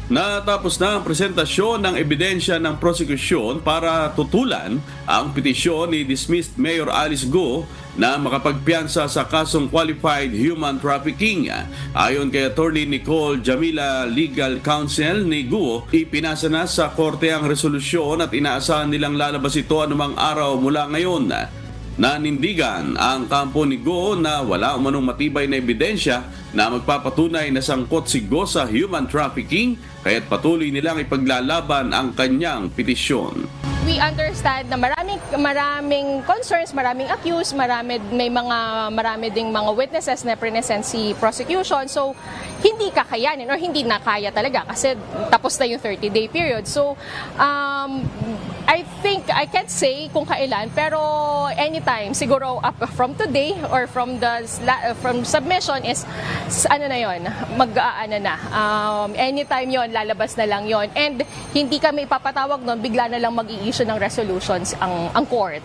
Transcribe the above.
Natapos na ang presentasyon ng ebidensya ng prosekusyon para tutulan ang petisyon ni dismissed Mayor Alice Go na makapagpiyansa sa kasong qualified human trafficking. Ayon kay Attorney Nicole Jamila, Legal Counsel ni Go, ipinasa na sa korte ang resolusyon at inaasahan nilang lalabas ito anumang araw mula ngayon. Nanindigan ang kampo ni Go na wala umanong matibay na ebidensya na magpapatunay na sangkot si Go sa human trafficking, kaya't patuloy nilang ipaglalaban ang kanyang petisyon. We understand na maraming concerns, maraming accused, marami ding mga witnesses na present si prosecution. So, hindi kakayanin or hindi na kaya talaga kasi tapos na yung 30-day period. So, I think I can't say kung kailan, pero anytime siguro up from today or from submission is anytime yon, lalabas na lang yon, and hindi kami ipapatawag noon, bigla na lang mag-i-issue ng resolutions ang court.